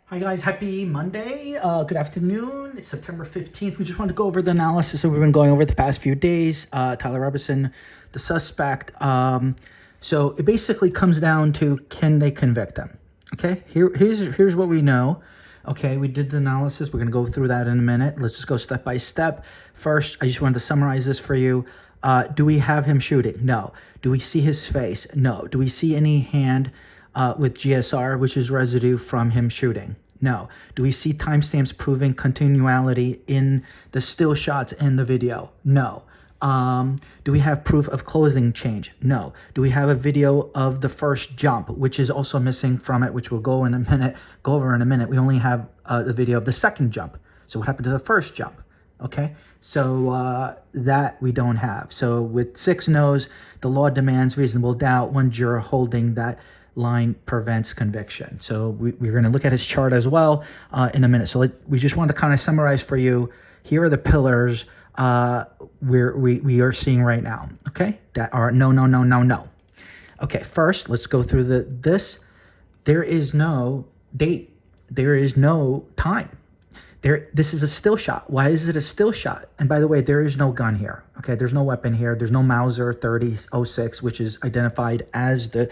Hi guys, happy Monday. Good afternoon. It's September 15th. We just wanted to go over the analysis that we've been going over the past few days. Tyler Robertson, the suspect. So it basically comes down to, can they convict him? Okay, here's what we know. Okay, we did the analysis. We're going to go through that in a minute. Let's just go step by step. First, I just wanted to summarize this for you. Do we have him shooting? No. Do we see his face? No. Do we see any hand with GSR, which is residue from him shooting? No. Do we see timestamps proving continuality in the still shots in the video? No. Do we have proof of closing change? No. Do we have a video of the first jump, which is also missing from it, which we'll go over in a minute. We only have the video of the second jump. So what happened to the first jump? Okay, so that we don't have. So with 6 no's, the law demands reasonable doubt. One juror holding that line prevents conviction. So we're going to look at his chart as well in a minute. So we just want to kind of summarize for you. Here are the pillars we are seeing right now. Okay, that are no, no, no, no, no. Okay, first let's go through this. There is no date. There is no time. This is a still shot. Why is it a still shot? And by the way, there is no gun here. Okay, there's no weapon here. There's no Mauser 30-06, which is identified as the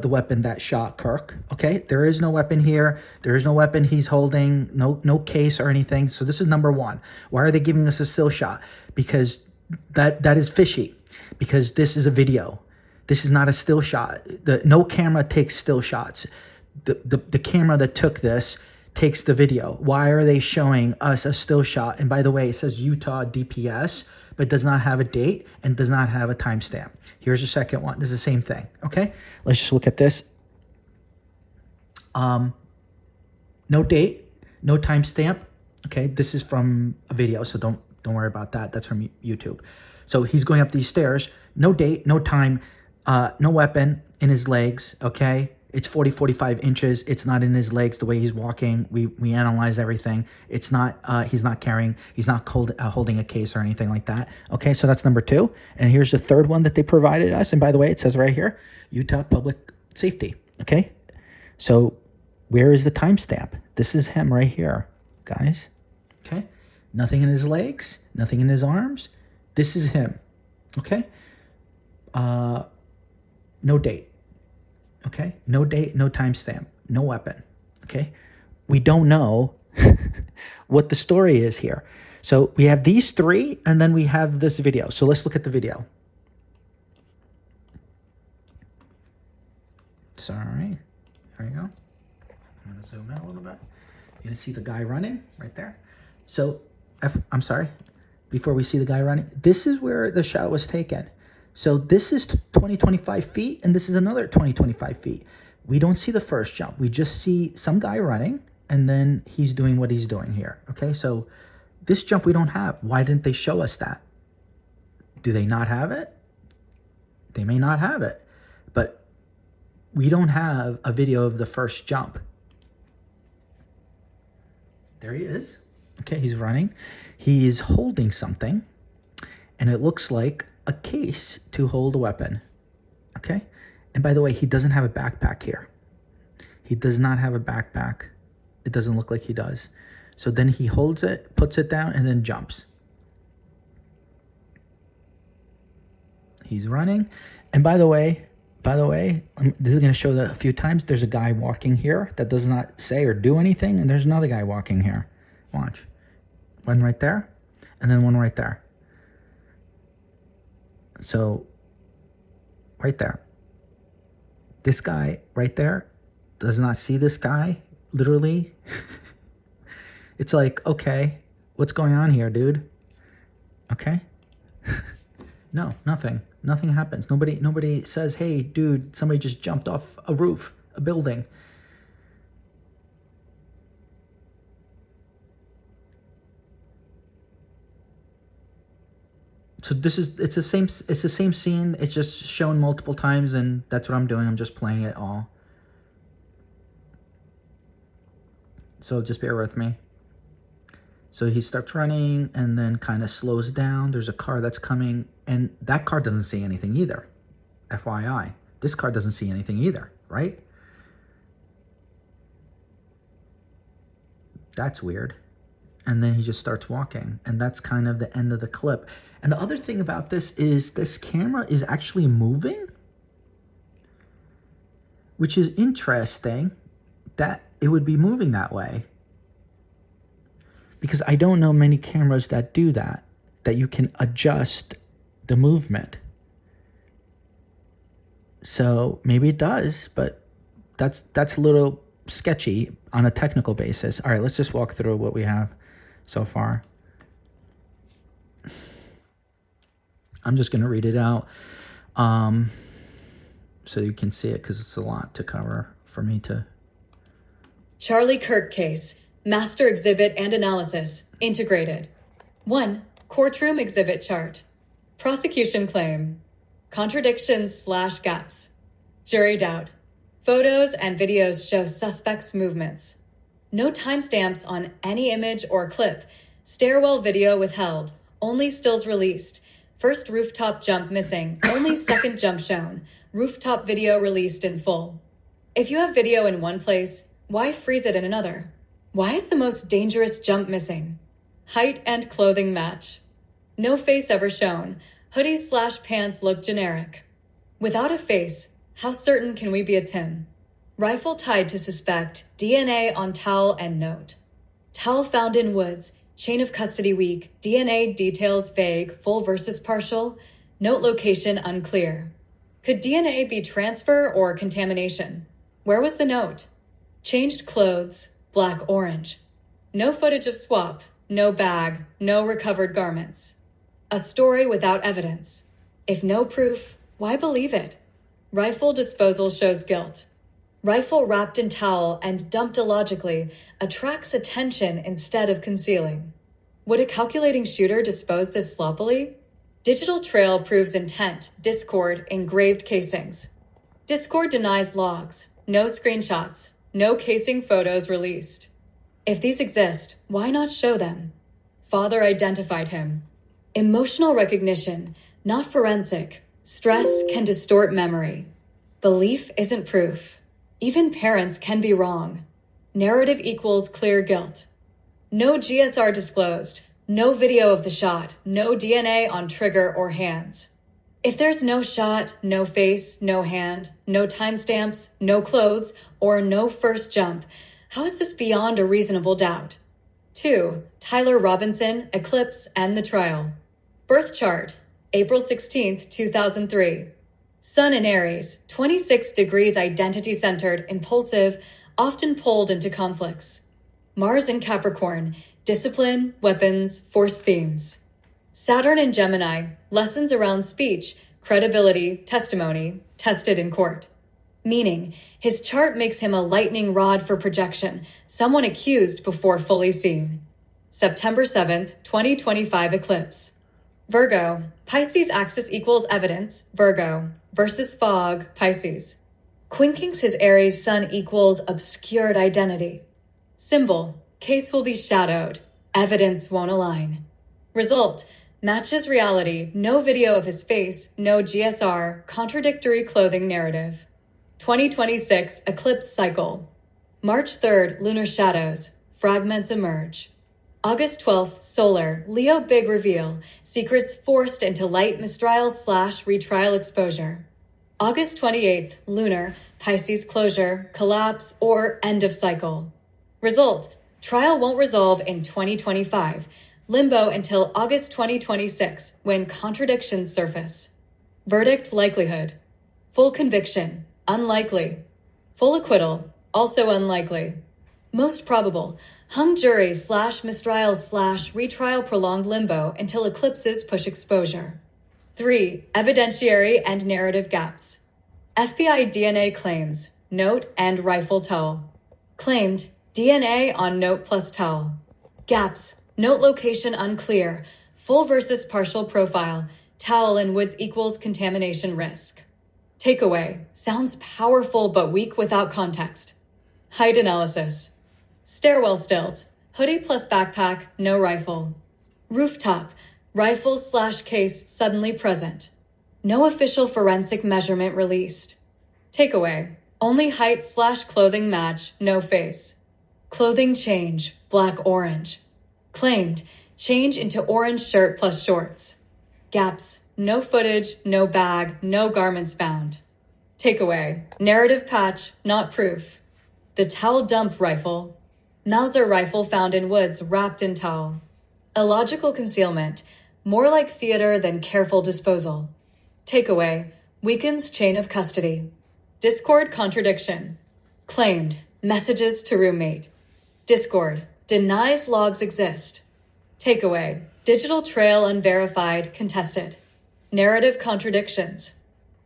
weapon that shot Kirk. Okay, there is no weapon here. There is no weapon he's holding. No case or anything. So this is number one. Why are they giving us a still shot? Because that is fishy. Because this is a video. This is not a still shot. No camera takes still shots. The camera that took this takes the video. Why are they showing us a still shot? And by the way, it says Utah DPS, but does not have a date and does not have a timestamp. Here's the second one. This is the same thing. Okay, let's just look at this. No date, no timestamp. Okay, this is from a video, so don't worry about that. That's from YouTube. So he's going up these stairs. No date, no time, no weapon in his legs. Okay. It's 45 inches. It's not in his legs the way he's walking. We analyze everything. It's not, he's not holding a case or anything like that. Okay, so that's number 2. And here's the third one that they provided us. And by the way, it says right here, Utah Public Safety. Okay, so where is the timestamp? This is him right here, guys. Okay, nothing in his legs, nothing in his arms. This is him. Okay, no date. Okay, no date, no timestamp, no weapon. Okay, we don't know what the story is here. So we have these 3, and then we have this video. So let's look at the video. Sorry, there you go. I'm gonna zoom in a little bit. You're gonna see the guy running right there. So I'm sorry, before we see the guy running, this is where the shot was taken. So this is 25 feet, and this is another 25 feet. We don't see the first jump. We just see some guy running, and then he's doing what he's doing here. Okay, so this jump we don't have. Why didn't they show us that? Do they not have it? They may not have it, but we don't have a video of the first jump. There he is. Okay, he's running. He is holding something, and it looks like a case to hold a weapon. Okay, and by the way, he doesn't have a backpack here. He does not have a backpack. It doesn't look like he does. So then he holds it, puts it down, and then jumps. He's running. And by the way, this is going to show that a few times. There's a guy walking here that does not say or do anything, and there's another guy walking here. Watch. One right there, and then one right there. So, right there, this guy right there does not see this guy, literally. It's like, okay, what's going on here, dude? Okay. No, nothing. Nothing happens. Nobody says, hey, dude, somebody just jumped off a roof, a building. So it's the same scene. It's just shown multiple times, and that's what I'm doing. I'm just playing it all. So just bear with me. So he starts running and then kind of slows down. There's a car that's coming, and that car doesn't see anything either. FYI, this car doesn't see anything either, right? That's weird. And then he just starts walking, and that's kind of the end of the clip. And the other thing about this is this camera is actually moving, which is interesting that it would be moving that way, because I don't know many cameras that do that you can adjust the movement. So maybe it does, but that's a little sketchy on a technical basis. All right, let's just walk through what we have so far. I'm just going to read it out so you can see it, because it's a lot to cover for me to. Charlie Kirk case, master exhibit and analysis, integrated. 1. Courtroom exhibit chart. Prosecution claim. Contradictions/gaps. Jury doubt. Photos and videos show suspects' movements. No timestamps on any image or clip. Stairwell video withheld. Only stills released. First rooftop jump missing. Only second jump shown. Rooftop video released in full. If you have video in one place, why freeze it in another? Why is the most dangerous jump missing? Height and clothing match. No face ever shown. Hoodies/pants look generic. Without a face, how certain can we be it's him? Rifle tied to suspect. DNA on towel and note. Towel found in woods. Chain of custody weak. DNA details vague. Full versus partial. Note location unclear. Could DNA be transfer or contamination? Where was the note? Changed clothes. Black-orange. No footage of swap. No bag. No recovered garments. A story without evidence. If no proof, why believe it? Rifle disposal shows guilt. Rifle wrapped in towel and dumped illogically attracts attention instead of concealing. Would a calculating shooter dispose this sloppily? Digital trail proves intent. Discord engraved casings. Discord denies logs. No screenshots. No casing photos released. If these exist, why not show them? Father identified him. Emotional recognition, not forensic. Stress can distort memory. Belief isn't proof. Even parents can be wrong. Narrative equals clear guilt. No GSR disclosed. No video of the shot. No DNA on trigger or hands. If there's no shot, no face, no hand, no timestamps, no clothes, or no first jump, how is this beyond a reasonable doubt? 2. Tyler Robinson, Eclipse, and the trial. Birth chart, April 16, 2003. Sun in Aries, 26 degrees identity-centered, impulsive, often pulled into conflicts. Mars in Capricorn, discipline, weapons, force themes. Saturn in Gemini, lessons around speech, credibility, testimony, tested in court. Meaning, his chart makes him a lightning rod for projection, someone accused before fully seen. September 7th, 2025 eclipse. Virgo, Pisces axis equals evidence, Virgo, versus fog, Pisces. Quinkings his Aries sun equals obscured identity. Symbol, case will be shadowed, evidence won't align. Result, matches reality, no video of his face, no GSR, contradictory clothing narrative. 2026 eclipse cycle. March 3rd, lunar shadows, fragments emerge. August 12th, solar, Leo big reveal, secrets forced into light mistrial/retrial exposure. August 28th, lunar, Pisces closure, collapse, or end of cycle. Result, trial won't resolve in 2025, limbo until August 2026, when contradictions surface. Verdict likelihood. Full conviction, unlikely. Full acquittal, also unlikely. Most probable, hung jury/mistrial/retrial prolonged limbo until eclipses push exposure. 3. Evidentiary and narrative gaps. FBI DNA claims, note and rifle towel. Claimed, DNA on note plus towel. Gaps, note location unclear, full versus partial profile, towel in woods equals contamination risk. Takeaway, sounds powerful but weak without context. Height analysis. Stairwell stills, hoodie plus backpack, no rifle. Rooftop, rifle/case suddenly present. No official forensic measurement released. Takeaway, only height/clothing match, no face. Clothing change, black-orange. Claimed, change into orange shirt plus shorts. Gaps, no footage, no bag, no garments found. Takeaway, narrative patch, not proof. The towel dump rifle. Mauser rifle found in woods wrapped in towel. Illogical concealment, more like theater than careful disposal. Takeaway, weakens chain of custody. Discord contradiction. Claimed, messages to roommate. Discord, denies logs exist. Takeaway, digital trail unverified, contested. Narrative contradictions.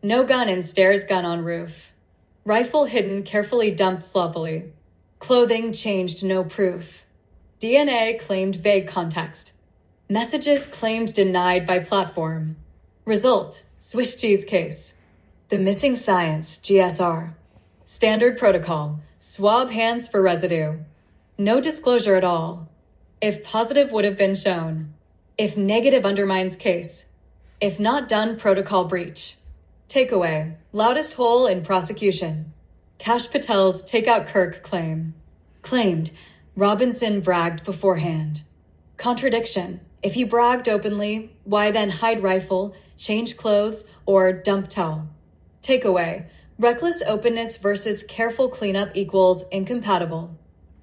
No gun in stairs, gun on roof. Rifle hidden, carefully dumped sloppily. Clothing changed, no proof. DNA claimed vague context. Messages claimed denied by platform. Result, Swiss cheese case. The missing science, GSR. Standard protocol, swab hands for residue. No disclosure at all. If positive would have been shown. If negative undermines case. If not done, protocol breach. Takeaway, loudest hole in prosecution. Kash Patel's take out Kirk claim. Claimed, Robinson bragged beforehand. Contradiction, if he bragged openly, why then hide rifle, change clothes, or dump towel? Takeaway, reckless openness versus careful cleanup equals incompatible.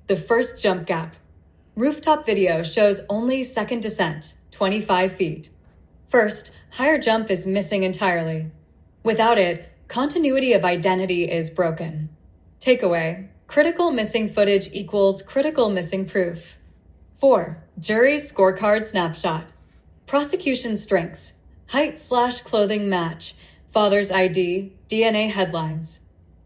The first jump gap. Rooftop video shows only second descent, 25 feet. First, higher jump is missing entirely. Without it, continuity of identity is broken. Takeaway, critical missing footage equals critical missing proof. 4. Jury's scorecard snapshot. Prosecution strengths. Height/clothing match. Father's ID, DNA headlines.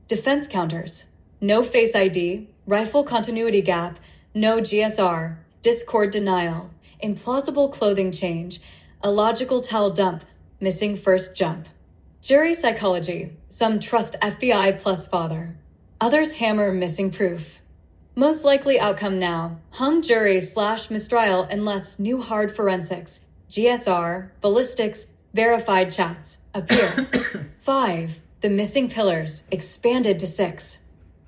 Defense counters. No face ID, rifle continuity gap, no GSR, Discord denial, implausible clothing change, illogical towel dump, missing first jump. Jury psychology. Some trust FBI plus father. Others hammer missing proof. Most likely outcome now, hung jury/mistrial unless new hard forensics, GSR, ballistics, verified chats appear. 5. The missing pillars, expanded to 6.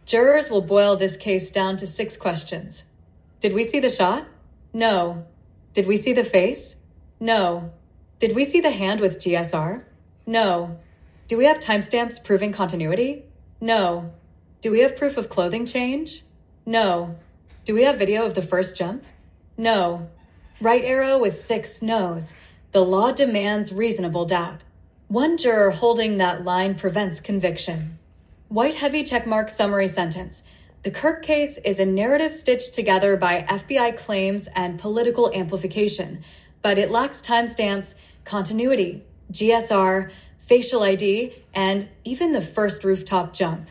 Jurors will boil this case down to 6 questions. Did we see the shot? No. Did we see the face? No. Did we see the hand with GSR? No. Do we have timestamps proving continuity? No. Do we have proof of clothing change? No. Do we have video of the first jump? No. Right arrow with 6 no's. The law demands reasonable doubt. One juror holding that line prevents conviction. White heavy checkmark summary sentence. The Kirk case is a narrative stitched together by FBI claims and political amplification, but it lacks timestamps, continuity, GSR, facial ID, and even the first rooftop jump.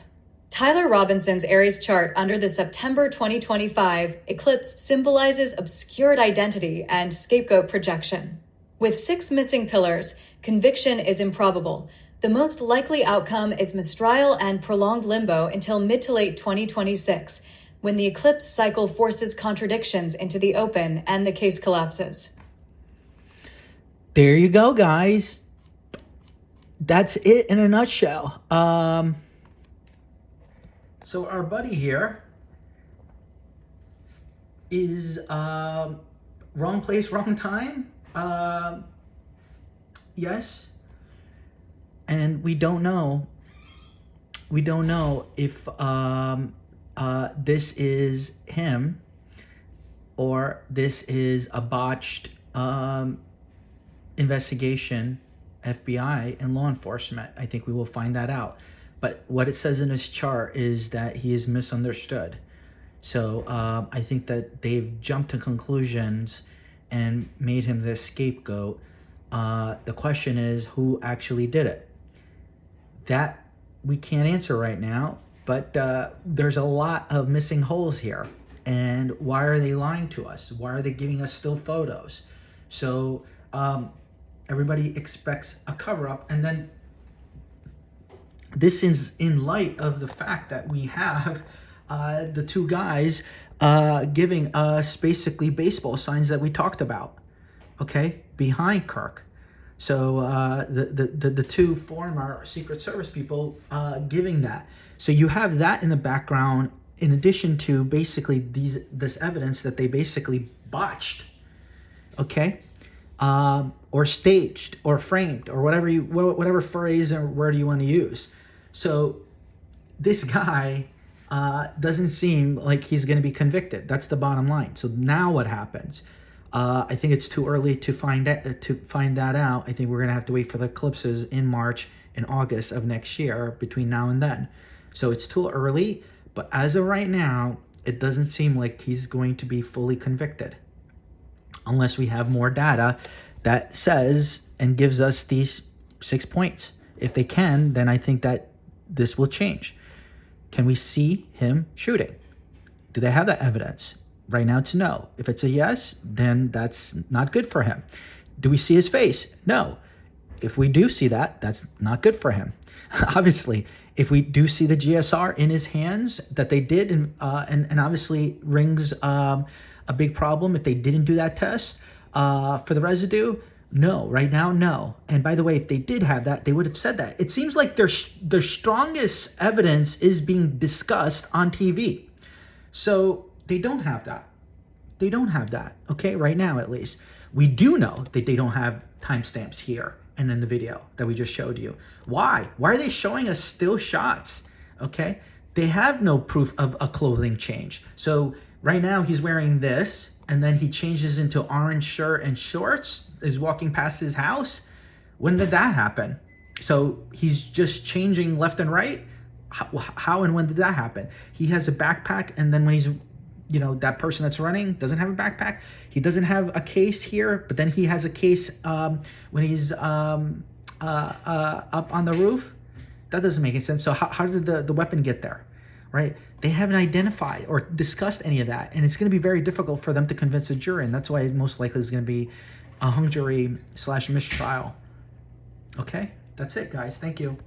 Tyler Robinson's Aries chart under the September 2025 eclipse symbolizes obscured identity and scapegoat projection. With 6 missing pillars, conviction is improbable. The most likely outcome is mistrial and prolonged limbo until mid to late 2026, when the eclipse cycle forces contradictions into the open and the case collapses. There you go, guys. That's it in a nutshell. So our buddy here is wrong place, wrong time. Yes. And we don't know. We don't know if this is him or this is a botched investigation, FBI and law enforcement. I think we will find that out. But what it says in his chart is that he is misunderstood. So I think that they've jumped to conclusions and made him the scapegoat. The question is, who actually did it? That we can't answer right now, but there's a lot of missing holes here. And why are they lying to us? Why are they giving us still photos? So everybody expects a cover-up, and then this is in light of the fact that we have the 2 guys giving us basically baseball signs that we talked about, okay, behind Kirk. So the 2 former Secret Service people giving that. So you have that in the background in addition to basically this evidence that they basically botched, okay, or staged or framed or whatever phrase or word you want to use. So this guy doesn't seem like he's going to be convicted. That's the bottom line. So now what happens? I think it's too early to find that out. I think we're going to have to wait for the eclipses in March and August of next year between now and then. So it's too early. But as of right now, it doesn't seem like he's going to be fully convicted unless we have more data that says and gives us these 6 points. If they can, then I think that this will change. Can we see him shooting? Do they have that evidence? Right now, it's no. If it's a yes, then that's not good for him. Do we see his face? No. If we do see that, that's not good for him. Obviously, if we do see the GSR in his hands that they did, and obviously rings a big problem if they didn't do that test for the residue. No, right now, no. And by the way, if they did have that, they would have said that. It seems like their strongest evidence is being discussed on TV. So they don't have that. They don't have that, okay, right now at least. We do know that they don't have timestamps here and in the video that we just showed you. Why? Why are they showing us still shots, okay? They have no proof of a clothing change. So right now he's wearing this, and then he changes into orange shirt and shorts, is walking past his house. When did that happen? So he's just changing left and right? How and when did that happen? He has a backpack, and then when he's, that person that's running doesn't have a backpack. He doesn't have a case here, but then he has a case when he's up on the roof. That doesn't make any sense. So how did the weapon get there, right? They haven't identified or discussed any of that, and it's going to be very difficult for them to convince a jury, and that's why it most likely is going to be a hung jury / mistrial. Okay, that's it, guys. Thank you.